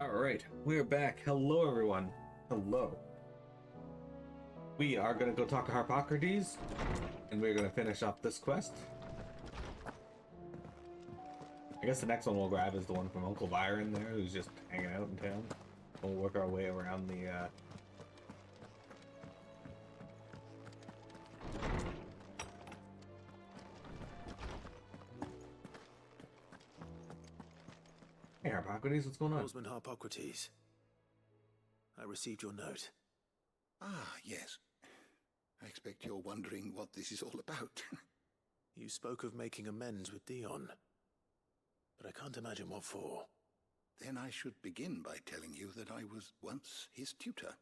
All right, we're back. Hello, everyone. Hello. We are going to go talk to Harpocrates, and we're going to finish up this quest. I guess the next one we'll grab is the one from Uncle Byron there, who's just hanging out in town. We'll work our way around the, Hey, Harpocrates, what's going on? Oarsman Harpocrates, I received your note. Ah, yes. I expect you're wondering what this is all about. You spoke of making amends with Dion, but I can't imagine what for. Then I should begin by telling you that I was once his tutor.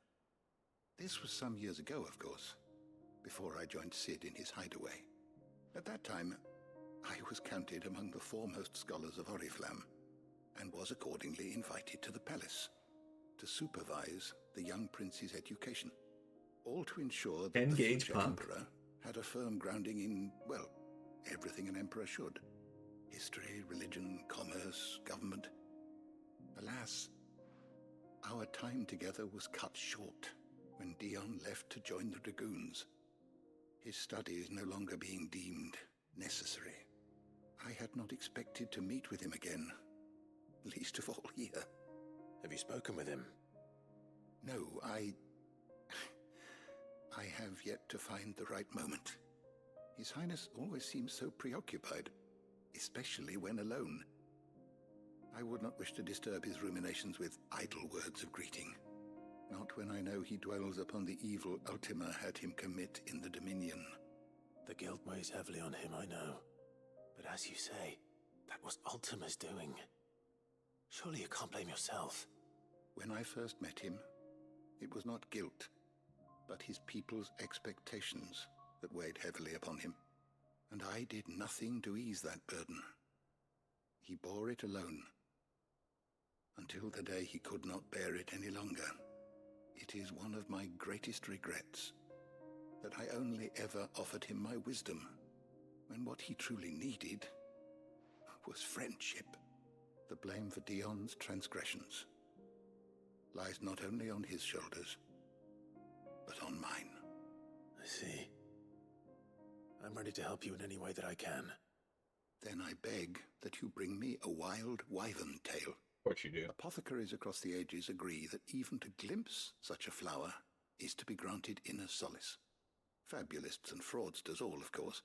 This was some years ago, of course, before I joined Sid in his hideaway. At that time, I was counted among the foremost scholars of Oriflamme, and was accordingly invited to the palace to supervise the young prince's education, all to ensure that the future emperor had a firm grounding in, well, everything an emperor should. History, religion, commerce, government. Alas, our time together was cut short when Dion left to join the Dragoons, his studies no longer being deemed necessary. I had not expected to meet with him again, least of all here. Have you spoken with him? No, I have yet to find the right moment. His Highness always seems so preoccupied, especially when alone. I would not wish to disturb his ruminations with idle words of greeting, not when I know he dwells upon the evil Ultima had him commit in the Dominion. The guilt weighs heavily on him, I know. But as you say, that was Ultima's doing. Surely you can't blame yourself. When I first met him, it was not guilt, but his people's expectations that weighed heavily upon him, and I did nothing to ease that burden. He bore it alone, until the day he could not bear it any longer. It is one of my greatest regrets that I only ever offered him my wisdom, when what he truly needed was friendship. The blame for Dion's transgressions lies not only on his shoulders, but on mine. I see. I'm ready to help you in any way that I can. Then I beg that you bring me a wild wyvern tail. Of course you do. Apothecaries across the ages agree that even to glimpse such a flower is to be granted inner solace. Fabulists and fraudsters all, of course.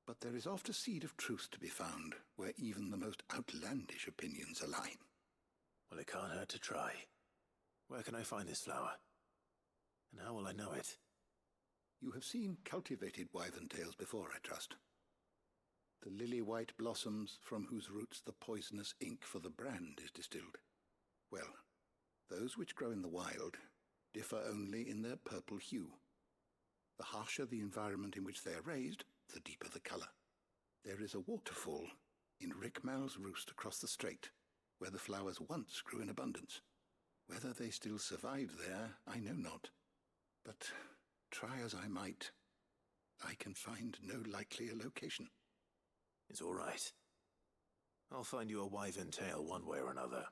But there is oft a seed of truth to be found where even the most outlandish opinions align. Well, it can't hurt to try. Where can I find this flower? And how will I know it? You have seen cultivated wyvern tails before, I trust. The lily-white blossoms from whose roots the poisonous ink for the brand is distilled. Well, those which grow in the wild differ only in their purple hue. The harsher the environment in which they are raised, the deeper the color. There is a waterfall in Rickmal's roost across the strait, where the flowers once grew in abundance. Whether they still survive there, I know not. But try as I might, I can find no likelier location. It's all right. I'll find you a wyvern tail one way or another.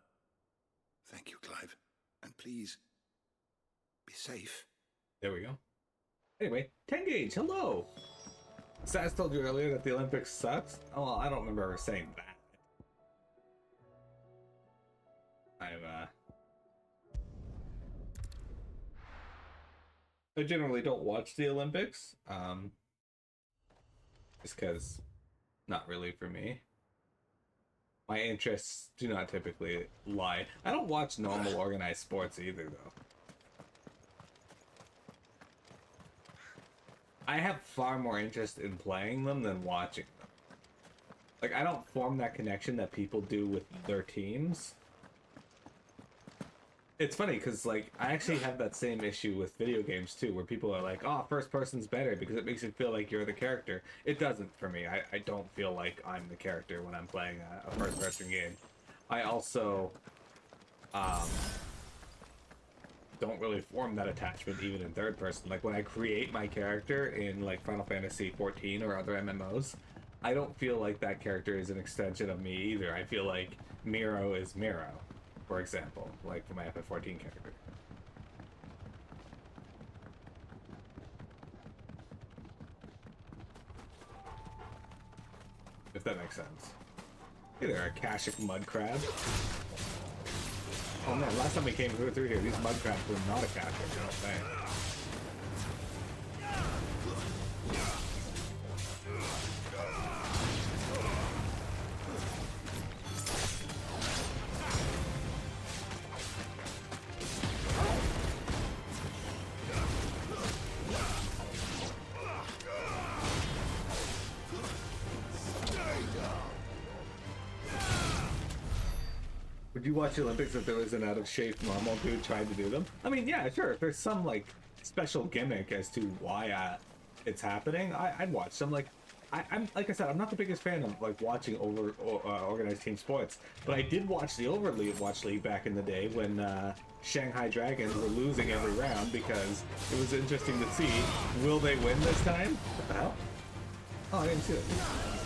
Thank you, Clive. And please, be safe. There we go. Anyway, 10 gauge, hello! Saz told you earlier that the Olympics sucks. Oh, well, I don't remember ever saying that. I generally don't watch the Olympics. Just because, not really for me. My interests do not typically lie. I don't watch normal organized sports either, though. I have far more interest in playing them than watching them. Like, I don't form that connection that people do with their teams. It's funny, because, like, I actually have that same issue with video games, too, where people are like, oh, first person's better because it makes you feel like you're the character. It doesn't for me. I don't feel like I'm the character when I'm playing a first-person game. I also don't really form that attachment even in third person. Like, when I create my character in, like, Final Fantasy 14 or other MMOs, I don't feel like that character is an extension of me either. I feel like Miro is Miro. for example, like for my FF14 character. If that makes sense. Hey there, Akashic mud crab. Oh man, last time we came through here, these mud crabs were not Akashic, you know what I'm saying? Would you watch the Olympics if there was an out-of-shape normal dude trying to do them? I mean, yeah, sure. If there's some, like, special gimmick as to why it's happening, I'd watch some. Like, I'm like I said, I'm not the biggest fan of, like, watching organized team sports, but I did watch the Overwatch League back in the day when Shanghai Dragons were losing every round because it was interesting to see, will they win this time? What the hell? Oh, I didn't see that.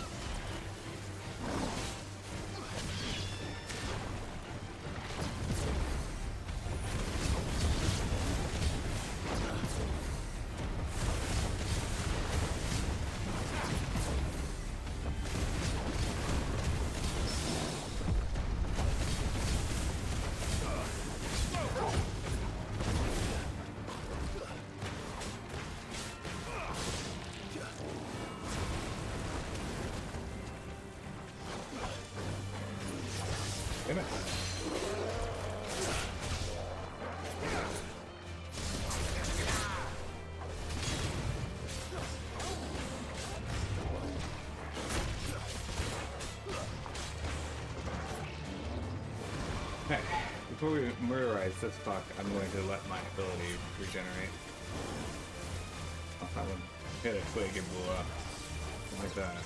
Damn it. Okay, before we murderize this fuck, I'm going to let my ability regenerate. Oh, that one hit a twig and blew up. Like that.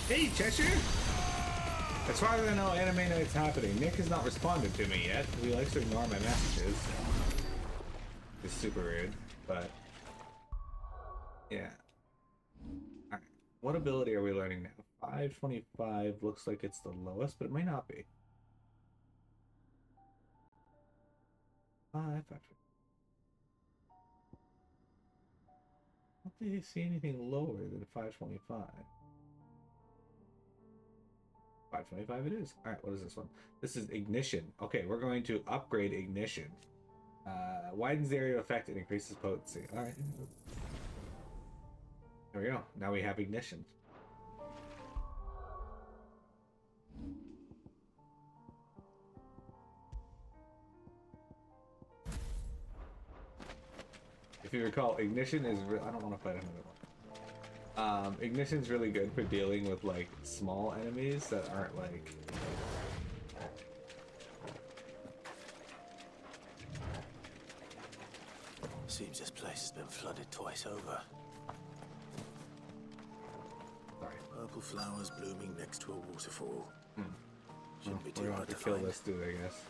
Hey, Cheshire! As far as I know, Anime Night's happening. Nick has not responded to me yet. He likes to ignore my messages. It's super weird, but... yeah. Alright. What ability are we learning now? 525 looks like it's the lowest, but it may not be. 525. I don't think I see anything lower than 525. 525 it is. Alright, what is this one? This is Ignition. Okay, we're going to upgrade Ignition. Widens the area of effect and increases potency. Alright. There we go. Now we have Ignition. If you recall, Ignition is I don't want to fight another one. Ignition's really good for dealing with like small enemies that aren't like Seems this place has been flooded twice over. sorry. Purple flowers blooming next to a waterfall. Shouldn't be We're too gonna hard have to to kill find. this dude, I guess.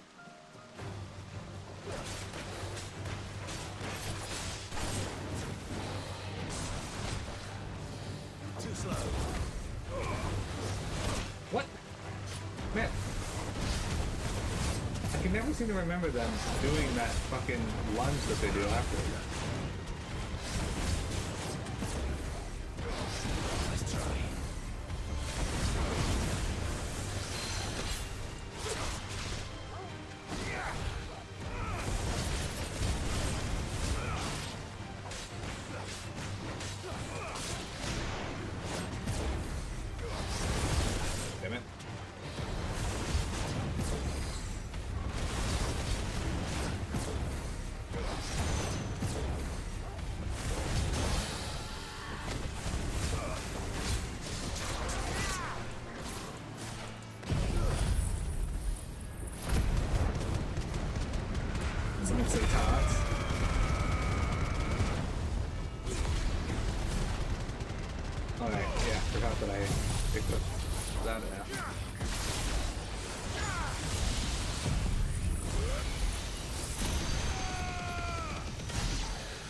Too slow. What? Man. I can never seem to remember them doing that fucking lunge that they do after. Let's try. Damn it. forgot that I picked up that app.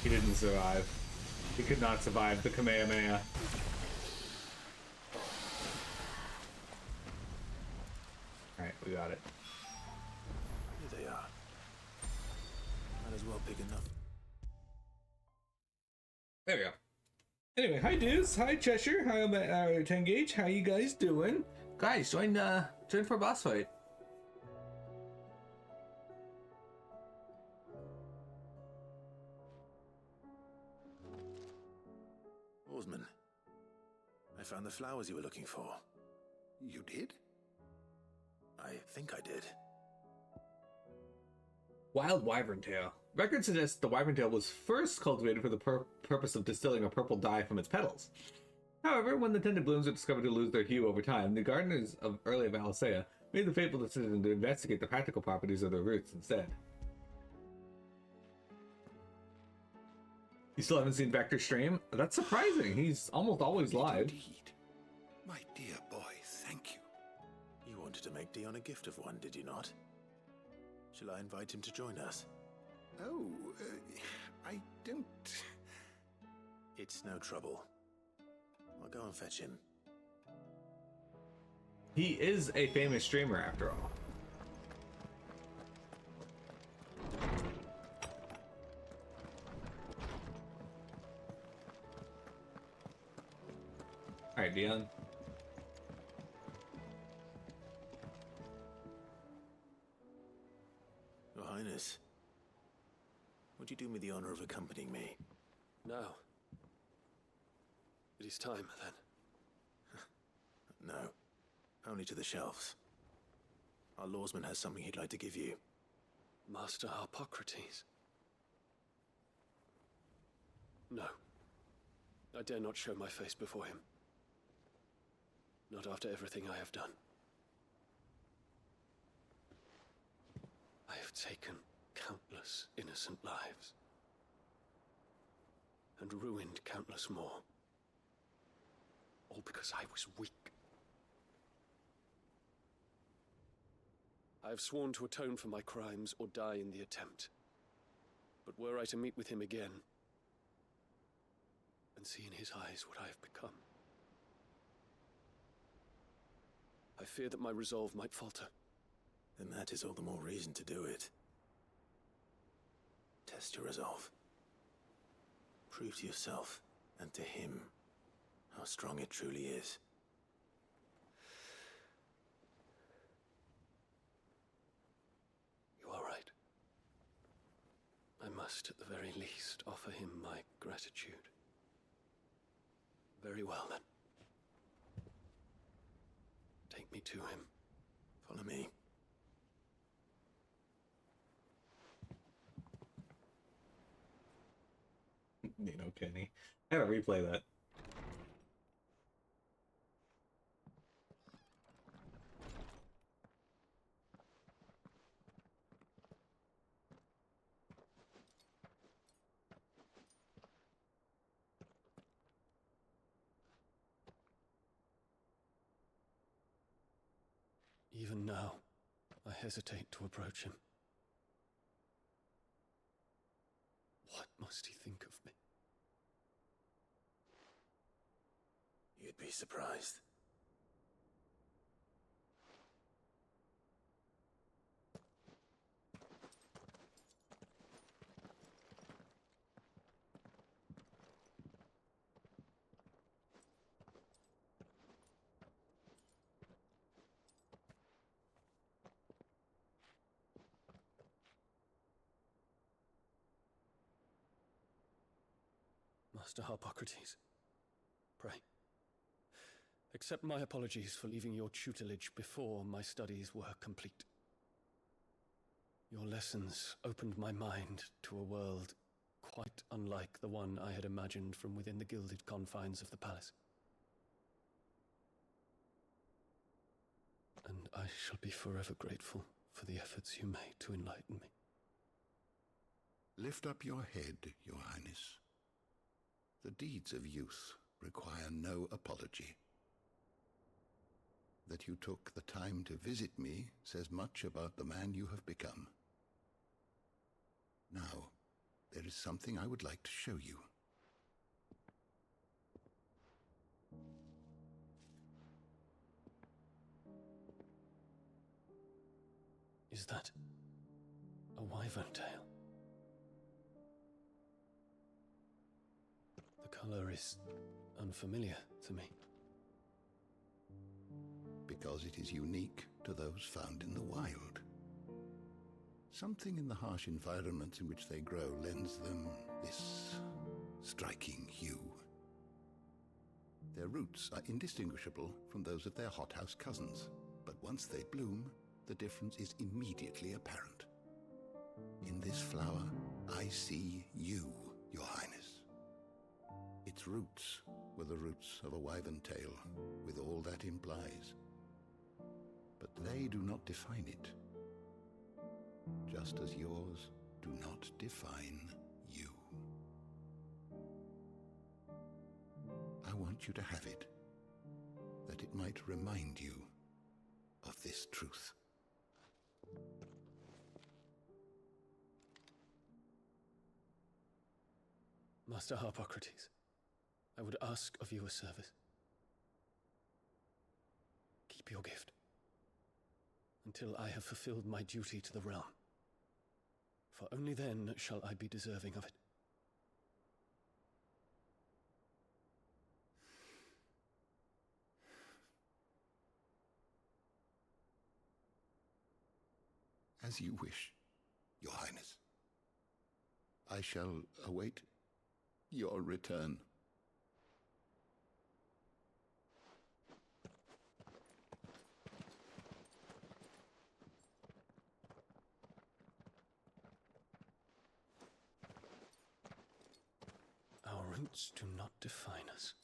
He didn't survive. He could not survive the Kamehameha. Alright, we got it. Here they are. Might as well pick enough. There we go. Anyway, hi dudes, hi Cheshire, hi 10 Gauge, how you guys doing? Guys, join for a boss fight. Oarsman, I found the flowers you were looking for. You did? I think I did. Wild Wyvern Tail. Records suggest the Wyvern Tail was first cultivated for the purpose of distilling a purple dye from its petals. However, when the tended blooms were discovered to lose their hue over time, the gardeners of early Valisthea made the fateful decision to investigate the practical properties of their roots instead. You still haven't seen Vector stream? That's surprising. He's almost always live. Indeed. My dear boy, thank you. You wanted to make Dion a gift of one, did you not? Shall I invite him to join us? Oh, I don't... It's no trouble. I'll go and fetch him. He is a famous streamer after all. Alright, Dion. Your Highness, would you do me the honor of accompanying me? Now. It is time, then. No, only to the shelves. Our lawsman has something he'd like to give you. Master Harpocrates. No. I dare not show my face before him. Not after everything I have done. I have taken countless innocent lives. And ruined countless more. All because I was weak. I have sworn to atone for my crimes or die in the attempt. But were I to meet with him again, and see in his eyes what I have become, I fear that my resolve might falter. Then that is all the more reason to do it. Test your resolve. Prove to yourself, and to him, how strong it truly is. You are right. I must, at the very least, offer him my gratitude. Very well, then. Take me to him. Follow me. You know, Kenny. I gotta replay that. Even now, I hesitate to approach him. What must he think of me? You'd be surprised. Master Harpocrates, pray, accept my apologies for leaving your tutelage before my studies were complete. Your lessons opened my mind to a world quite unlike the one I had imagined from within the gilded confines of the palace. And I shall be forever grateful for the efforts you made to enlighten me. Lift up your head, Your Highness. The deeds of youth require no apology. That you took the time to visit me says much about the man you have become. Now, there is something I would like to show you. Is that a wyvern tail? The color is unfamiliar to me. Because it is unique to those found in the wild. Something in the harsh environment in which they grow lends them this striking hue. Their roots are indistinguishable from those of their hothouse cousins, but once they bloom, the difference is immediately apparent. In this flower, I see you, Your Highness. Its roots were the roots of a wyvern tail, with all that implies. But they do not define it, just as yours do not define you. I want you to have it, that it might remind you of this truth. Master Harpocrates, I would ask of you a service. Keep your gift until I have fulfilled my duty to the realm, for only then shall I be deserving of it. As you wish, Your Highness. I shall await your return. Our roots do not define us.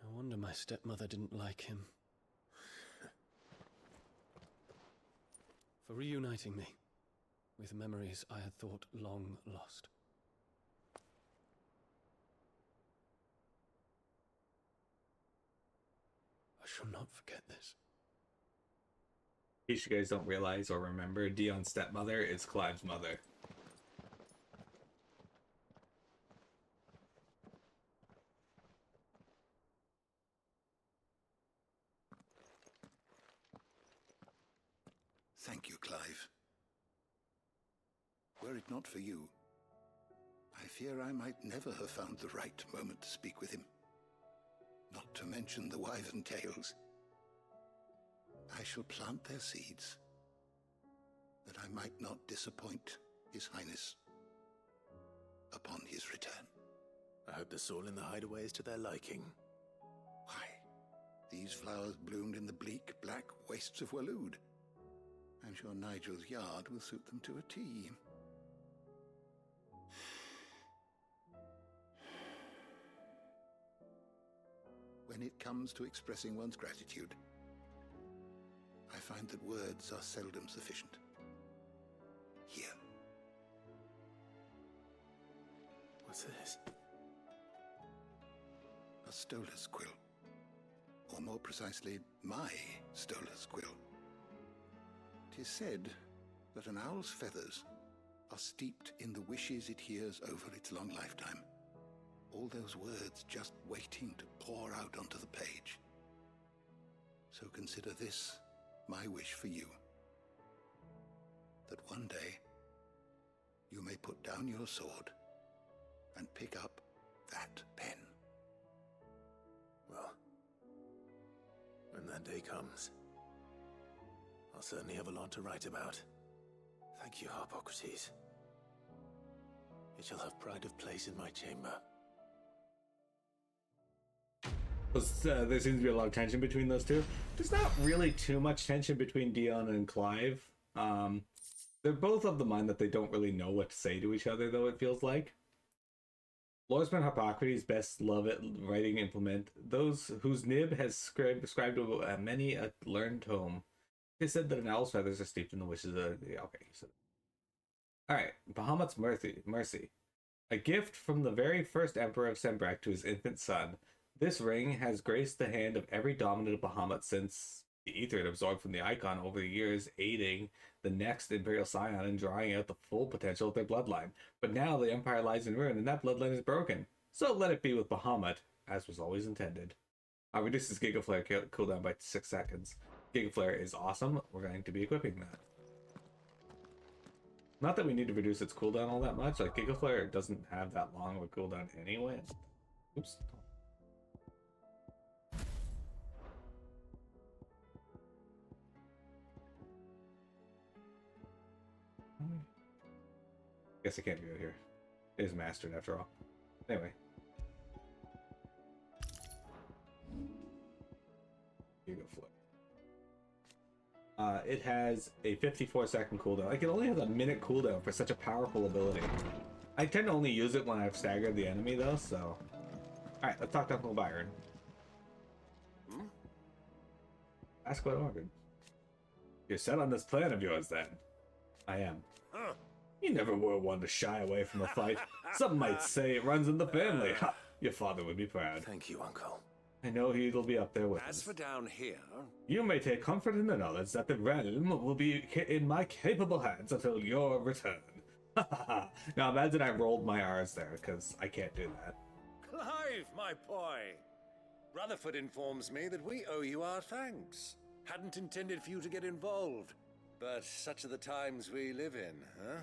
No wonder my stepmother didn't like him. For reuniting me with memories I had thought long lost. I shall not forget this. In case you guys don't realize or remember, Dion's stepmother is Clive's mother. Thank you, Clive. Were it not for you, I fear I might never have found the right moment to speak with him. Not to mention the wyvern tales. I shall plant their seeds, that I might not disappoint His Highness upon his return. I hope the soil in the hideaway is to their liking. Why, these flowers bloomed in the bleak, black wastes of Waloed. I'm sure Nigel's yard will suit them to a T. When it comes to expressing one's gratitude, I find that words are seldom sufficient. Here. What's this? A stolas quill. Or more precisely, my stolas quill. 'Tis said that an owl's feathers are steeped in the wishes it hears over its long lifetime. All those words just waiting to pour out onto the page. So consider this my wish for you. That one day you may put down your sword and pick up that pen. Well, when that day comes, I'll certainly have a lot to write about. Thank you, Harpocrates. It shall have pride of place in my chamber. There seems to be a lot of tension between those two. There's not really too much tension between Dion and Clive. They're both of the mind that they don't really know what to say to each other, though, it feels like. Lawsman Harpocrates best love at writing implement those whose nib has described many a learned tome. They said that an owl's feathers are steeped in the wishes of... Okay, so... Alright, Bahamut's Mercy. A gift from the very first Emperor of Sembrek to his infant son. This ring has graced the hand of every dominant Bahamut since the ether it absorbed from the icon over the years, aiding the next Imperial Scion in drawing out the full potential of their bloodline. But now the Empire lies in ruin, and that bloodline is broken. So let it be with Bahamut, as was always intended. Reduces Giga Flare cooldown by 6 seconds. Giga Flare is awesome. We're going to be equipping that. Not that we need to reduce its cooldown all that much. Like, Giga Flare doesn't have that long of a cooldown anyway. Oops. Guess I can't do it here. It is mastered after all. Anyway. Giga Flare. It has a 54-second cooldown. Like, it only has a minute cooldown for such a powerful ability. I tend to only use it when I've staggered the enemy, though, so... Alright, let's talk to Uncle Byron. Ask what ordered. You're set on this plan of yours, then? I am. You never were one to shy away from a fight. Some might say it runs in the family. Ha! Your father would be proud. Thank you, Uncle. I know he'll be up there with us. As for down here... You may take comfort in the knowledge that the realm will be in my capable hands until your return. Now imagine I rolled my R's there, because I can't do that. Clive, my boy! Rutherford informs me that we owe you our thanks. Hadn't intended for you to get involved, but such are the times we live in, huh?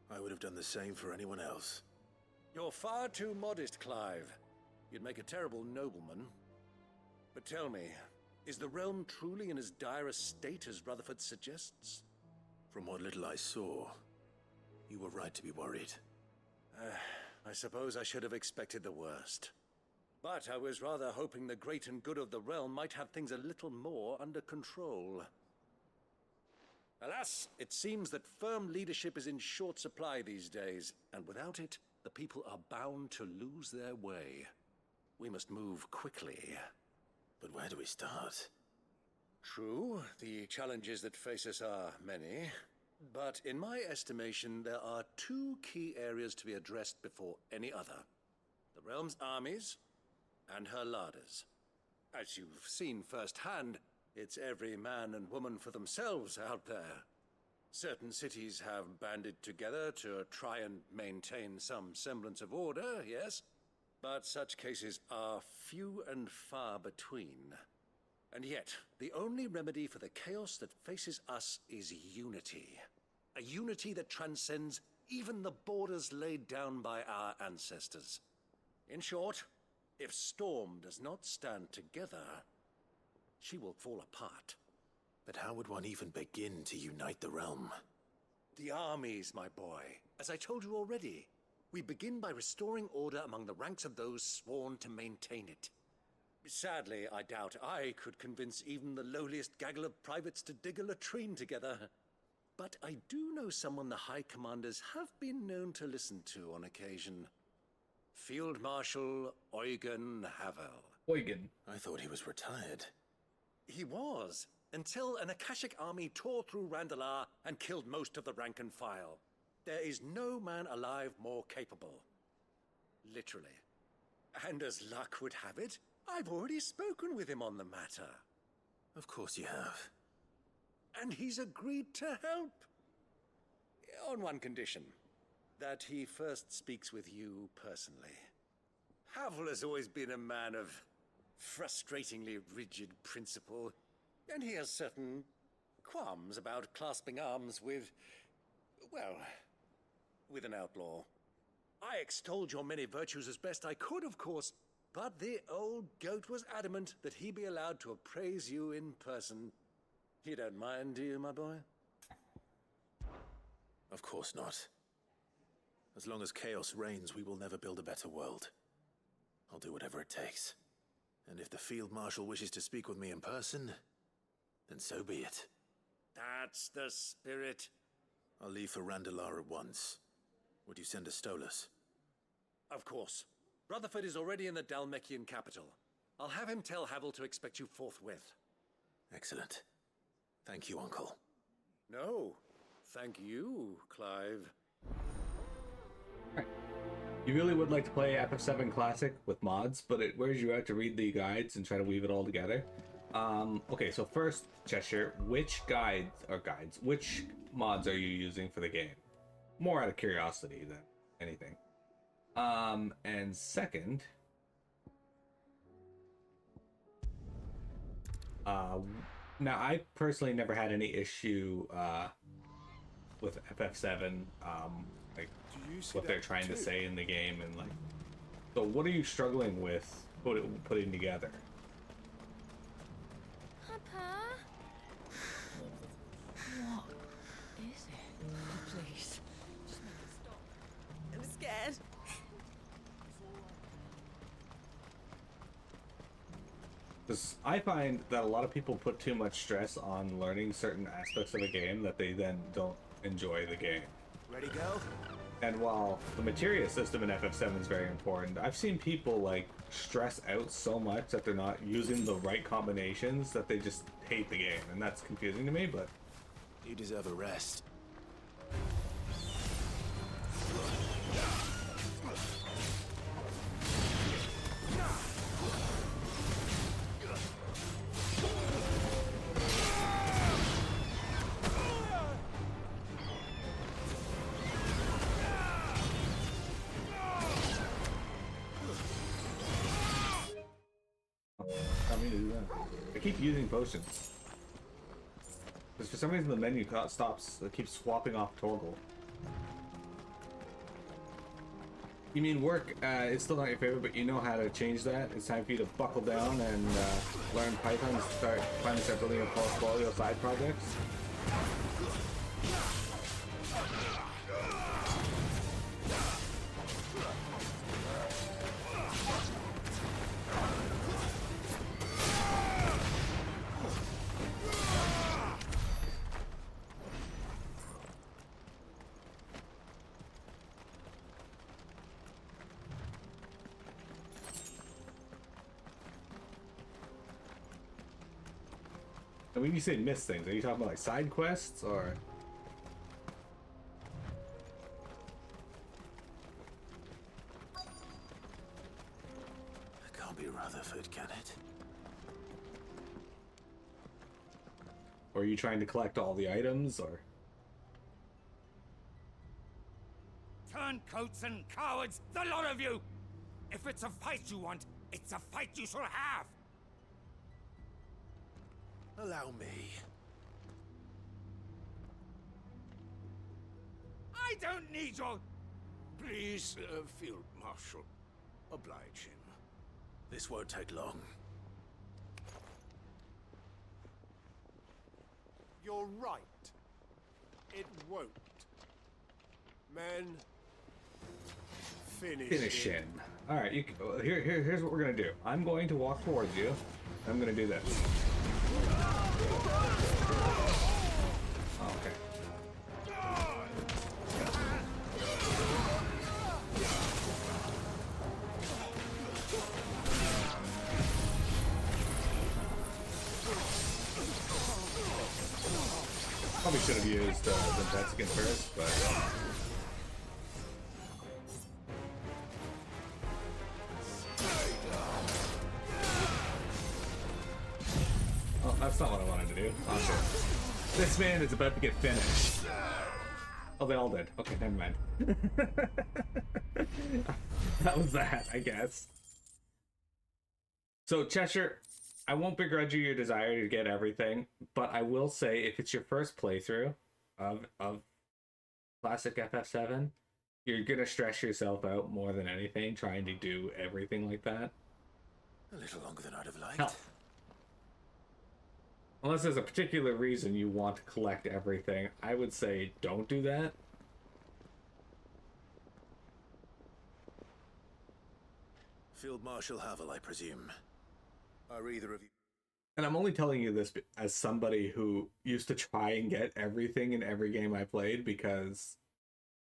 I would have done the same for anyone else. You're far too modest, Clive. You'd make a terrible nobleman. But tell me, is the realm truly in as dire a state as Rutherford suggests? From what little I saw, you were right to be worried. I suppose I should have expected the worst. But I was rather hoping the great and good of the realm might have things a little more under control. Alas, it seems that firm leadership is in short supply these days, and without it, the people are bound to lose their way. We must move quickly. But where do we start? True, the challenges that face us are many, but in my estimation, there are two key areas to be addressed before any other. The realm's armies and her larders. As you've seen firsthand, it's every man and woman for themselves out there. Certain cities have banded together to try and maintain some semblance of order, yes, but such cases are few and far between. And yet, the only remedy for the chaos that faces us is unity. A unity that transcends even the borders laid down by our ancestors. In short, if Storm does not stand together, she will fall apart. But how would one even begin to unite the realm? The armies, my boy. As I told you already, we begin by restoring order among the ranks of those sworn to maintain it. Sadly, I doubt I could convince even the lowliest gaggle of privates to dig a latrine together. But I do know someone the High Commanders have been known to listen to on occasion. Field Marshal Eugen Havel. Eugen. I thought he was retired. He was, until an Akashic army tore through Randalar and killed most of the rank and file. There is no man alive more capable. Literally. And as luck would have it, I've already spoken with him on the matter. Of course you have. And he's agreed to help. On one condition. That he first speaks with you personally. Havel has always been a man of frustratingly rigid principle, and he has certain qualms about clasping arms with, well, with an outlaw. I extolled your many virtues as best I could, of course, but the old goat was adamant that he be allowed to appraise you in person. You don't mind, do you, my boy? Of course not. As long as chaos reigns, we will never build a better world. I'll do whatever it takes. And if the Field Marshal wishes to speak with me in person, then so be it. That's the spirit. I'll leave for Randalar at once. Would you send a Stolas? Of course. Rutherford is already in the Dalmekian capital. I'll have him tell Havel to expect you forthwith. Excellent. Thank you, Uncle. No, thank you, Clive. You really would like to play FF7 Classic with mods, but it wears you out to read the guides and try to weave it all together. Okay, so first, Cheshire, which which mods are you using for the game? More out of curiosity than anything. And second, now I personally never had any issue with FF7, like what they're trying to say in the game, and like, so what are you struggling with putting together? Papa? What is it? Oh, please. Just make it stop. I'm scared. Because I find that a lot of people put too much stress on learning certain aspects of a game that they then don't enjoy the game. Ready, go? And while the materia system in FF7 is very important, I've seen people like stress out so much that they're not using the right combinations that they just hate the game, and that's confusing to me, but You deserve a rest. I mean to do that. I keep using potions. Because for some reason the menu stops, it keeps swapping off toggle. You mean work is still not your favorite, but you know how to change that? It's time for you to buckle down and learn Python and finally start building your portfolio side projects. And when you say miss things, are you talking about like side quests or? It can't be Rutherford, can it? Or are you trying to collect all the items, or? Turncoats and cowards, the lot of you! If it's a fight you want, it's a fight you shall have! Allow me. I don't need your... Please, Field Marshal, oblige him. This won't take long. You're right. It won't. Men, Finish him. All right, here's what we're gonna do. I'm going to walk towards you. I'm gonna do this. Oh, okay. Probably should have used the Vetskin first, but. That's not what I wanted to do. Okay. This man is about to get finished. Oh, they all did. Okay, never mind. That was that, I guess. So, Cheshire, I won't begrudge you your desire to get everything, but I will say if it's your first playthrough of classic FF7, you're gonna stress yourself out more than anything trying to do everything like that. A little longer than I'd have liked. Hell. Unless there's a particular reason you want to collect everything, I would say don't do that. Field Marshal Havel, I presume. Are either of you... And I'm only telling you this as somebody who used to try and get everything in every game I played, because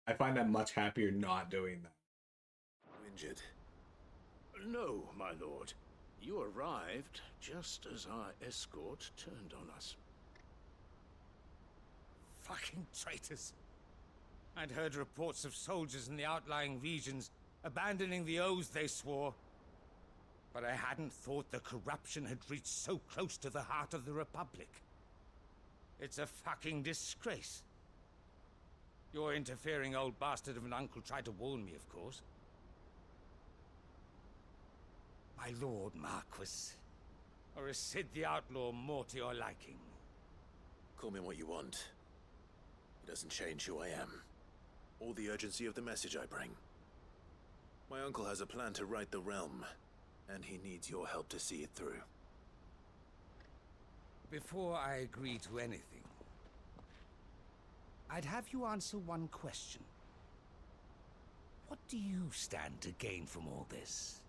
I find I'm much happier not doing that. injured? No, my lord. You arrived just as our escort turned on us. Fucking traitors. I'd heard reports of soldiers in the outlying regions abandoning the oaths they swore. But I hadn't thought the corruption had reached so close to the heart of the Republic. It's a fucking disgrace. Your interfering old bastard of an uncle tried to warn me, of course. My lord Marquis, or is Sid the Outlaw more to your liking? Call me what you want. It doesn't change who I am, or the urgency of the message I bring. My uncle has a plan to right the realm, and he needs your help to see it through. Before I agree to anything, I'd have you answer one question. What do you stand to gain from all this?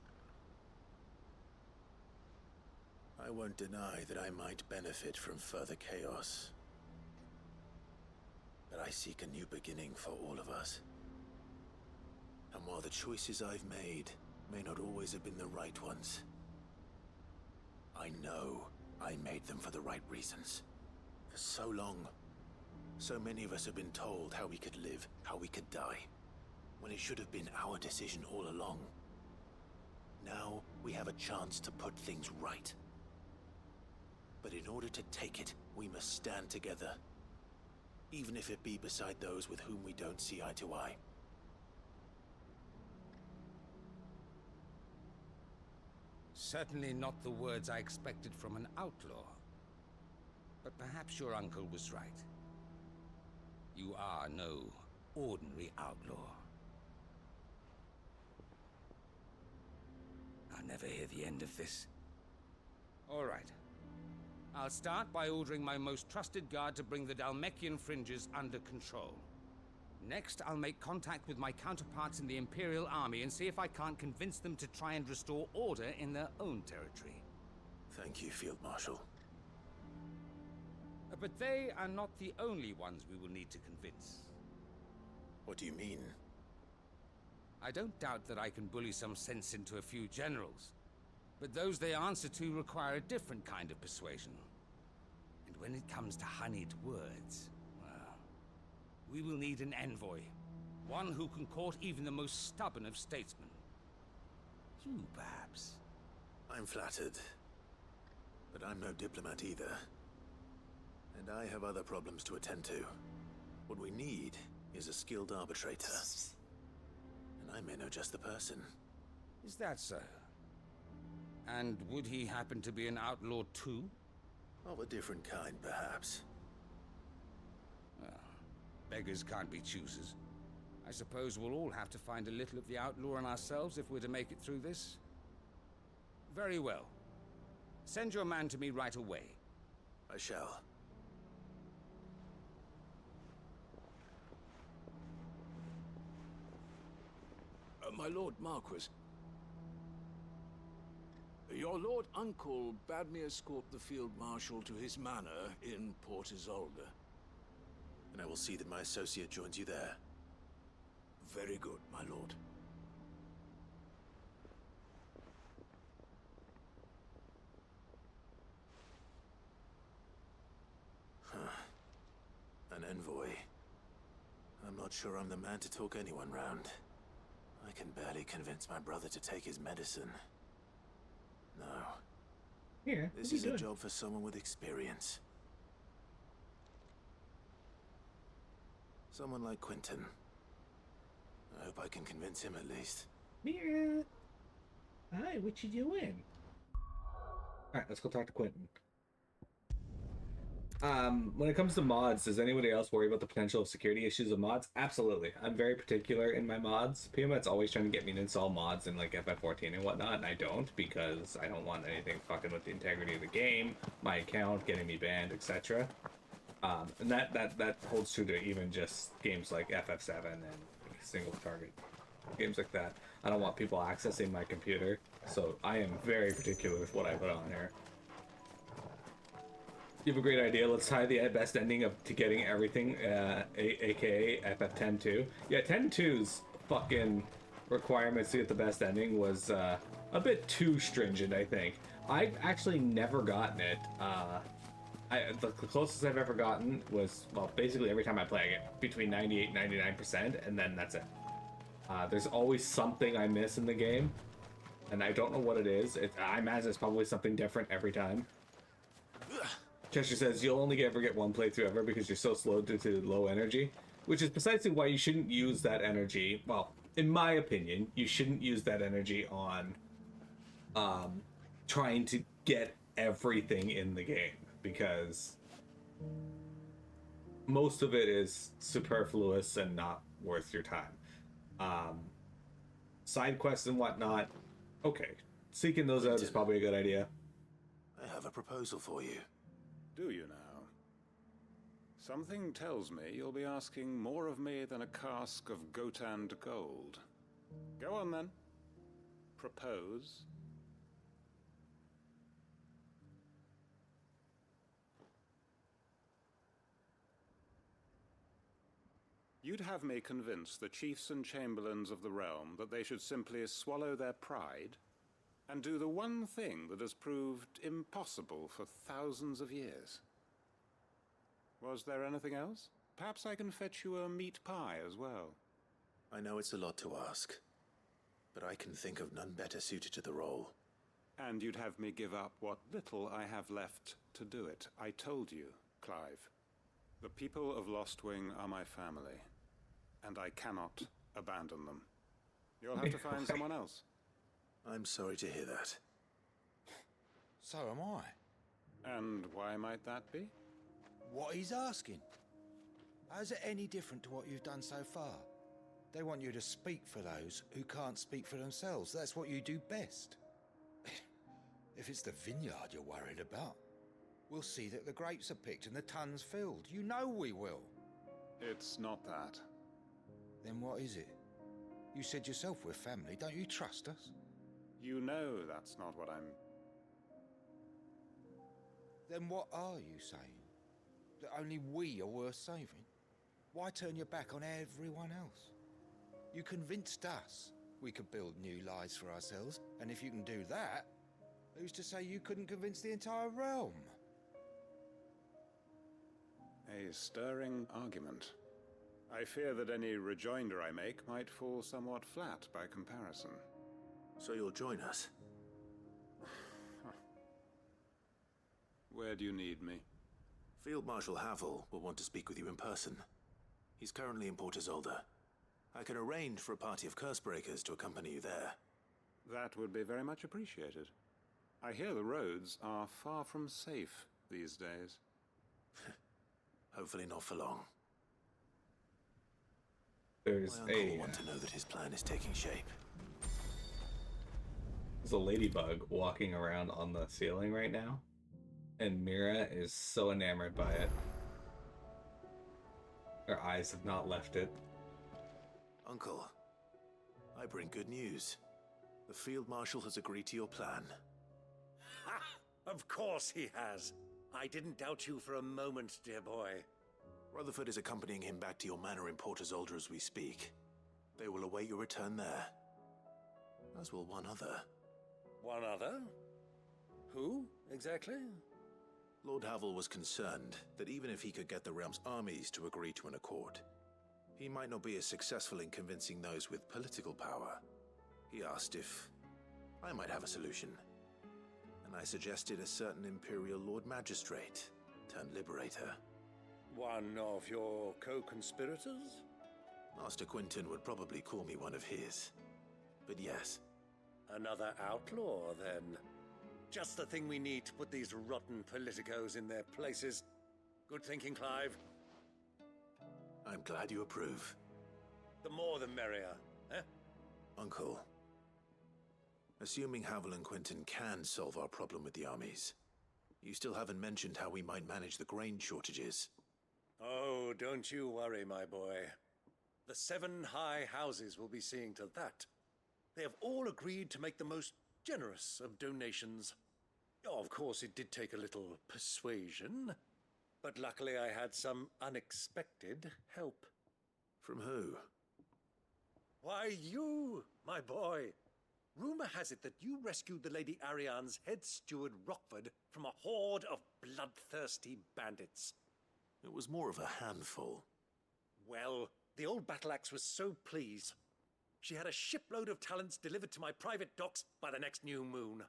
I won't deny that I might benefit from further chaos. But I seek a new beginning for all of us. And while the choices I've made may not always have been the right ones, I know I made them for the right reasons. For so long, so many of us have been told how we could live, how we could die, when it should have been our decision all along. Now we have a chance to put things right. But in order to take it, we must stand together, even if it be beside those with whom we don't see eye to eye. Certainly not the words I expected from an outlaw. But perhaps your uncle was right. You are no ordinary outlaw. I'll never hear the end of this. All right. I'll start by ordering my most trusted guard to bring the Dhalmekian fringes under control. Next, I'll make contact with my counterparts in the Imperial Army and see if I can't convince them to try and restore order in their own territory. Thank you, Field Marshal. But they are not the only ones we will need to convince. What do you mean? I don't doubt that I can bully some sense into a few generals, but those they answer to require a different kind of persuasion. And when it comes to honeyed words, well, we will need an envoy. One who can court even the most stubborn of statesmen. You, perhaps. I'm flattered. But I'm no diplomat either. And I have other problems to attend to. What we need is a skilled arbitrator. And I may know just the person. Is that so? And would he happen to be an outlaw too? Of a different kind, perhaps. Well, beggars can't be choosers. I suppose we'll all have to find a little of the outlaw in ourselves if we're to make it through this. Very well. Send your man to me right away. I shall. My Lord Marquis. Your Lord Uncle bade me escort the Field Marshal to his manor in Port Isolde. And I will see that my associate joins you there. Very good, my lord. An envoy. I'm not sure I'm the man to talk anyone round. I can barely convince my brother to take his medicine. No. Here, This is a job for someone with experience. Someone like Quentin. I hope I can convince him at least. Mira! Hi, what you doing? Alright, let's go talk to Quentin. When it comes to mods, does anybody else worry about the potential of security issues of mods? Absolutely. I'm very particular in my mods. PMET's always trying to get me to install mods in like FF14 and whatnot, and I don't because I don't want anything fucking with the integrity of the game, my account, getting me banned, etc. And that holds true to even just games like FF7 and single target games like that. I don't want people accessing my computer, so I am very particular with what I put on here. You have a great idea. Let's tie the best ending to getting everything, aka FF10-2. Yeah, 10-2's fucking requirements to get the best ending was a bit too stringent, I think. I've actually never gotten it. The closest I've ever gotten was, well, basically every time I play, I get between 98 and 99%, and then that's it. There's always something I miss in the game, and I don't know what it is. I imagine it's probably something different every time. Chester says you'll only ever get one playthrough ever because you're so slow due to low energy, which is precisely why you shouldn't use that energy. Well, in my opinion, you shouldn't use that energy on trying to get everything in the game, because most of it is superfluous and not worth your time. Side quests and whatnot, okay, seeking those out is probably a good idea. I have a proposal for you. Do you now? Something tells me you'll be asking more of me than a cask of Gotand gold. Go on then. Propose. You'd have me convince the chiefs and chamberlains of the realm that they should simply swallow their pride and do the one thing that has proved impossible for thousands of years. Was there anything else? Perhaps I can fetch you a meat pie as well. I know it's a lot to ask, but I can think of none better suited to the role. And you'd have me give up what little I have left to do it. I told you, Clive. The people of Lostwing are my family, and I cannot abandon them. You'll have to find someone else. I'm sorry to hear that. So am I. And why might that be? What he's asking. How's it any different to what you've done so far? They want you to speak for those who can't speak for themselves. That's what you do best. If it's the vineyard you're worried about, we'll see that the grapes are picked and the tons filled. You know we will. It's not that. Then what is it? You said yourself we're family. Don't you trust us? You know that's not what I'm... Then what are you saying? That only we are worth saving? Why turn your back on everyone else? You convinced us we could build new lives for ourselves, and if you can do that, who's to say you couldn't convince the entire realm? A stirring argument. I fear that any rejoinder I make might fall somewhat flat by comparison. So you'll join us? Where do you need me? Field Marshal Havel will want to speak with you in person. He's currently in Port Isolde. I can arrange for a party of Cursebreakers to accompany you there. That would be very much appreciated. I hear the roads are far from safe these days. Hopefully not for long. There's My uncle will want to know that his plan is taking shape. There's a ladybug walking around on the ceiling right now, and Mira is so enamored by it. Her eyes have not left it. Uncle, I bring good news. The Field Marshal has agreed to your plan. Ha! Of course he has. I didn't doubt you for a moment, dear boy. Rutherford is accompanying him back to your manor in Port Isolde as we speak. They will await your return there. As will one other. One other? Who, exactly? Lord Havel was concerned that even if he could get the realm's armies to agree to an accord, he might not be as successful in convincing those with political power. He asked if I might have a solution, and I suggested a certain Imperial Lord Magistrate turned Liberator. One of your co-conspirators? Master Quinton would probably call me one of his, but yes. Another outlaw, then. Just the thing we need to put these rotten politicos in their places. Good thinking, Clive. I'm glad you approve. The more the merrier, eh? Uncle, assuming Havel and Quinton can solve our problem with the armies, you still haven't mentioned how we might manage the grain shortages. Oh, don't you worry, my boy. The 7 high houses will be seeing to that. They have all agreed to make the most generous of donations. Oh, of course, it did take a little persuasion, but luckily I had some unexpected help. From who? Why, you, my boy. Rumor has it that you rescued the Lady Ariane's head steward Rockford from a horde of bloodthirsty bandits. It was more of a handful. Well, the old battle axe was so pleased. she had a shipload of talents delivered to my private docks by the next new moon.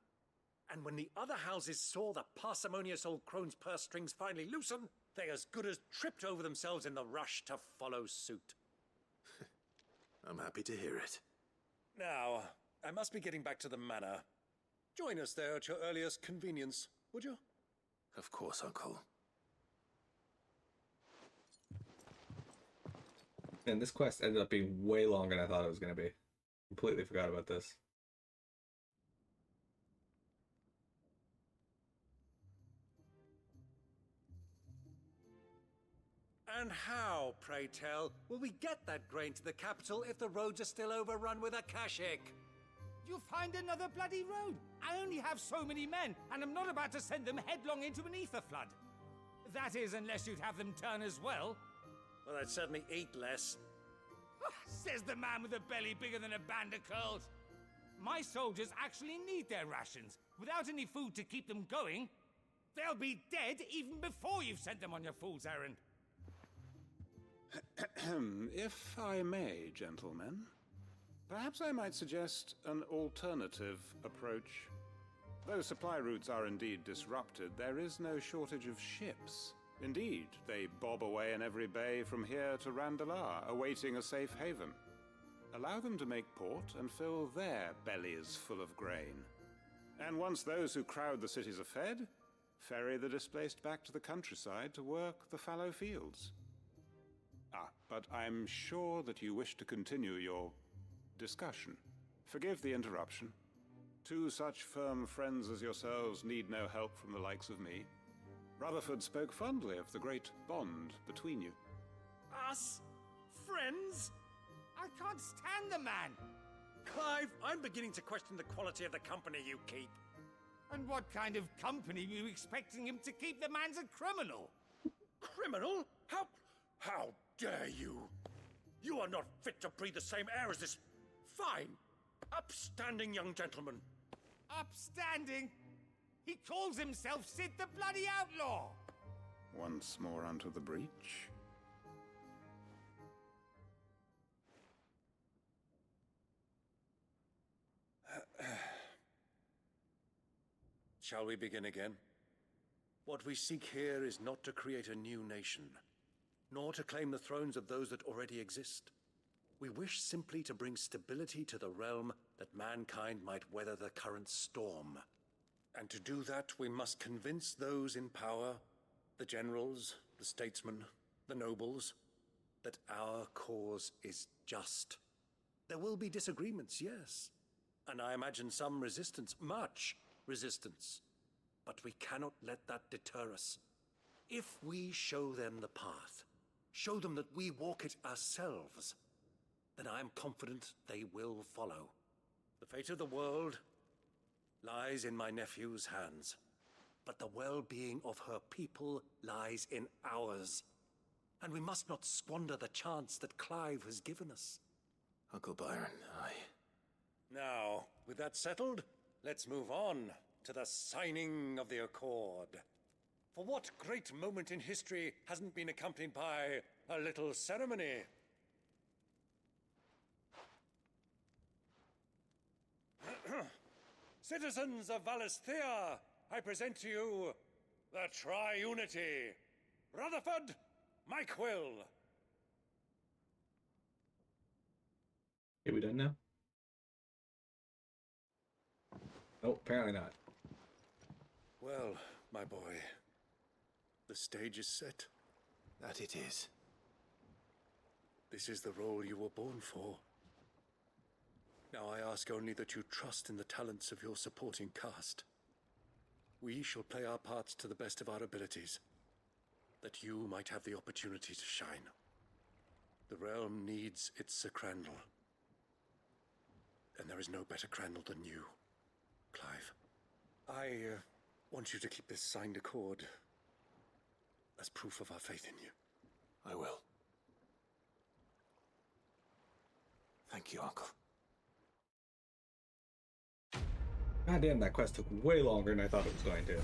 And when the other houses saw the parsimonious old crone's purse strings finally loosen, they as good as tripped over themselves in the rush to follow suit. I'm happy to hear it. Now, I must be getting back to the manor. Join us there at your earliest convenience, would you? Of course, Uncle. And this quest ended up being way longer than I thought it was going to be. Completely forgot about this. And how, pray tell, will we get that grain to the capital if the roads are still overrun with akashic? You'll find another bloody road. I only have so many men, and I'm not about to send them headlong into an ether flood. That is, unless you'd have them turn as well. Well, I'd certainly eat less. Says the man with a belly bigger than a band of curls. My soldiers actually need their rations. Without any food to keep them going, they'll be dead even before you've sent them on your fool's errand. If I may, gentlemen, perhaps I might suggest an alternative approach. Though supply routes are indeed disrupted, there is no shortage of ships. Indeed, they bob away in every bay from here to Randalar, awaiting a safe haven. Allow them to make port and fill their bellies full of grain. And once those who crowd the cities are fed, ferry the displaced back to the countryside to work the fallow fields. But I'm sure that you wish to continue your discussion. Forgive the interruption. Two such firm friends as yourselves need no help from the likes of me. Rutherford spoke fondly of the great bond between you. Us? Friends? I can't stand the man. Clive, I'm beginning to question the quality of the company you keep. And what kind of company were you expecting him to keep? The man's a criminal. Criminal? How dare you? You are not fit to breathe the same air as this fine, upstanding young gentleman. Upstanding? He calls himself Sid the Bloody Outlaw! Once more unto the breach. Shall we begin again? What we seek here is not to create a new nation, nor to claim the thrones of those that already exist. We wish simply to bring stability to the realm that mankind might weather the current storm. And to do that, we must convince those in power, the generals, the statesmen, the nobles, that our cause is just. There will be disagreements, yes. And I imagine some resistance, much resistance. But we cannot let that deter us. If we show them the path, show them that we walk it ourselves, then I am confident they will follow. The fate of the world lies in my nephew's hands, but the well-being of her people lies in ours. And we must not squander the chance that Clive has given us. Uncle Byron, Now, with that settled, let's move on to the signing of the Accord. For what great moment in history hasn't been accompanied by a little ceremony? Citizens of Valisthea, I present to you the Triunity. Rutherford, Mike Will. Are we done now? Nope, apparently not. Well, my boy, the stage is set. that it is. This is the role you were born for. Now I ask only that you trust in the talents of your supporting cast. We shall play our parts to the best of our abilities, that you might have the opportunity to shine. The realm needs its Sir Crandall, and there is no better Crandall than you, Clive. I want you to keep this signed accord as proof of our faith in you. I will. Thank you, Uncle. God damn, that quest took way longer than I thought it was going to.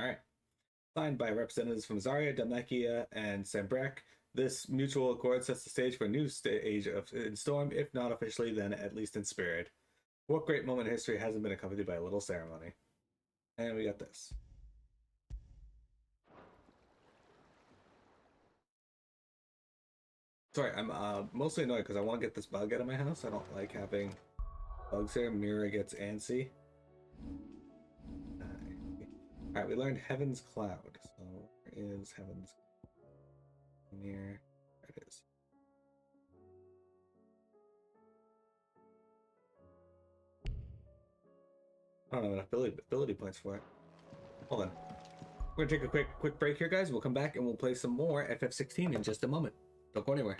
Alright. Signed by representatives from Zarya, Dalmatia, and Sambrek. This mutual accord sets the stage for a new stage in Storm, if not officially, then at least in spirit. What great moment in history hasn't been accompanied by a little ceremony? And we got this. Sorry, I'm mostly annoyed because I want to get this bug out of my house. I don't like having bugs here. Mira gets antsy. Alright, we learned Heaven's Cloud. So where is Heaven's Cloud? Near. There it is. I don't have enough ability points for it. Hold on. We're gonna take a quick break here, guys. We'll come back and we'll play some more FF16 in just a moment. Don't go anywhere.